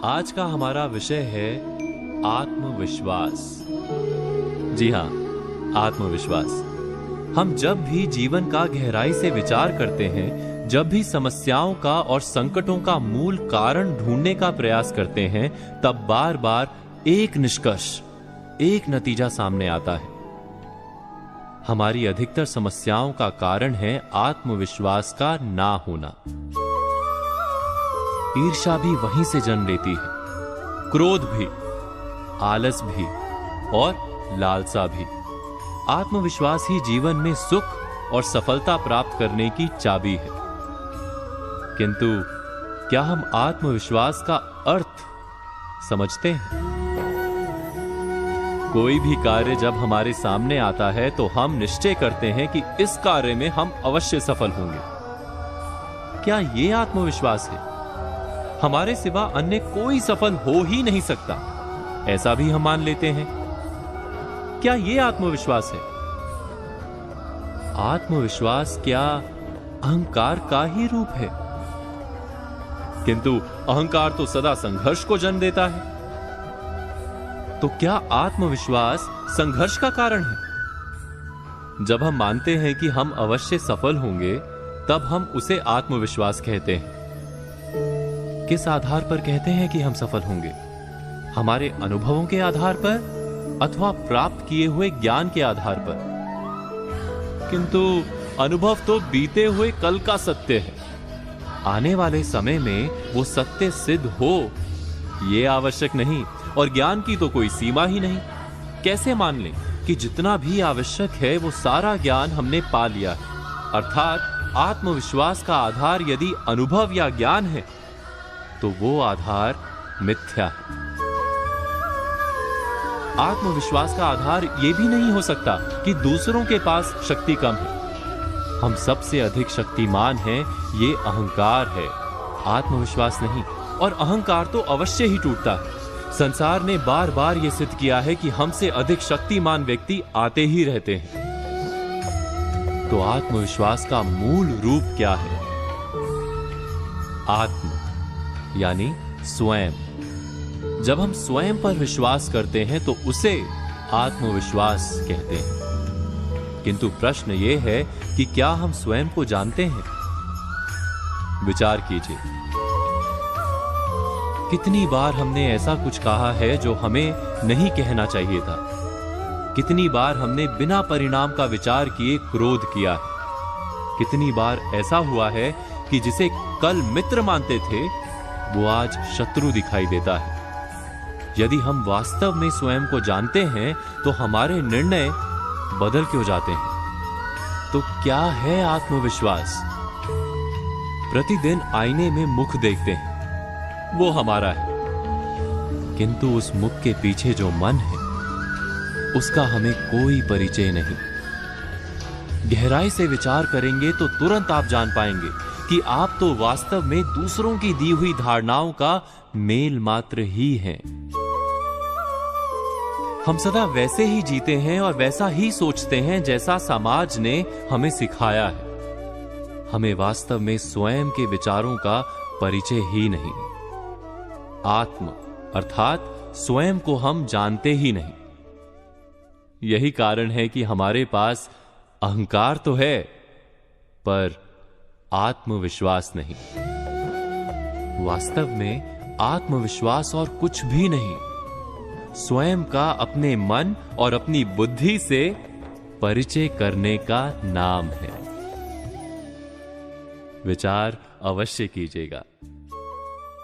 आज का हमारा विषय है आत्मविश्वास। जी हाँ, आत्मविश्वास। हम जब भी जीवन का गहराई से विचार करते हैं, जब भी समस्याओं का और संकटों का मूल कारण ढूंढने का प्रयास करते हैं, तब बार बार एक निष्कर्ष, एक नतीजा सामने आता है। हमारी अधिकतर समस्याओं का कारण है आत्मविश्वास का ना होना। ईर्ष्या भी वहीं से जन्म लेती है, क्रोध भी, आलस भी और लालसा भी। आत्मविश्वास ही जीवन में सुख और सफलता प्राप्त करने की चाबी है। किंतु क्या हम आत्मविश्वास का अर्थ समझते हैं? कोई भी कार्य जब हमारे सामने आता है तो हम निश्चय करते हैं कि इस कार्य में हम अवश्य सफल होंगे। क्या यह आत्मविश्वास है? हमारे सिवा अन्य कोई सफल हो ही नहीं सकता, ऐसा भी हम मान लेते हैं। क्या यह आत्मविश्वास है? आत्मविश्वास क्या अहंकार का ही रूप है? किंतु अहंकार तो सदा संघर्ष को जन्म देता है। तो क्या आत्मविश्वास संघर्ष का कारण है? जब हम मानते हैं कि हम अवश्य सफल होंगे, तब हम उसे आत्मविश्वास कहते हैं। किस आधार पर कहते हैं कि हम सफल होंगे? हमारे अनुभवों के आधार पर अथवा प्राप्त किए हुए ज्ञान के आधार पर? किंतु अनुभव तो बीते हुए कल का सत्य है। आने वाले समय में वो सत्य सिद्ध हो, ये आवश्यक नहीं, और ज्ञान की तो कोई सीमा ही नहीं। कैसे मान लें कि जितना भी आवश्यक है वो सारा ज्ञान हमने पा लिया है? अर्थात आत्मविश्वास का आधार यदि अनुभव या ज्ञान है, तो वो आधार मिथ्या है। आत्मविश्वास का आधार यह भी नहीं हो सकता कि दूसरों के पास शक्ति कम है। हम सबसे अधिक शक्तिमान हैं, ये अहंकार है, आत्मविश्वास नहीं। और अहंकार तो अवश्य ही टूटता है। संसार ने बार बार यह सिद्ध किया है कि हमसे अधिक शक्तिमान व्यक्ति आते ही रहते हैं। तो आत्मविश्वास का मूल रूप क्या है? आत्म यानी स्वयं। जब हम स्वयं पर विश्वास करते हैं तो उसे आत्मविश्वास कहते हैं। किंतु प्रश्न यह है कि क्या हम स्वयं को जानते हैं? विचार कीजिए, कितनी बार हमने ऐसा कुछ कहा है जो हमें नहीं कहना चाहिए था? कितनी बार हमने बिना परिणाम का विचार किए क्रोध किया है? कितनी बार ऐसा हुआ है कि जिसे कल मित्र मानते थे, वो आज शत्रु दिखाई देता है? यदि हम वास्तव में स्वयं को जानते हैं तो हमारे निर्णय बदल क्यों जाते हैं? तो क्या है आत्मविश्वास? प्रतिदिन आईने में मुख देखते हैं, वो हमारा है। किंतु उस मुख के पीछे जो मन है, उसका हमें कोई परिचय नहीं। गहराई से विचार करेंगे तो तुरंत आप जान पाएंगे कि आप तो वास्तव में दूसरों की दी हुई धारणाओं का मेल मात्र ही हैं। हम सदा वैसे ही जीते हैं और वैसा ही सोचते हैं जैसा समाज ने हमें सिखाया है। हमें वास्तव में स्वयं के विचारों का परिचय ही नहीं। आत्म अर्थात स्वयं को हम जानते ही नहीं। यही कारण है कि हमारे पास अहंकार तो है, पर आत्मविश्वास नहीं। वास्तव में आत्मविश्वास और कुछ भी नहीं, स्वयं का अपने मन और अपनी बुद्धि से परिचय करने का नाम है। विचार अवश्य कीजिएगा।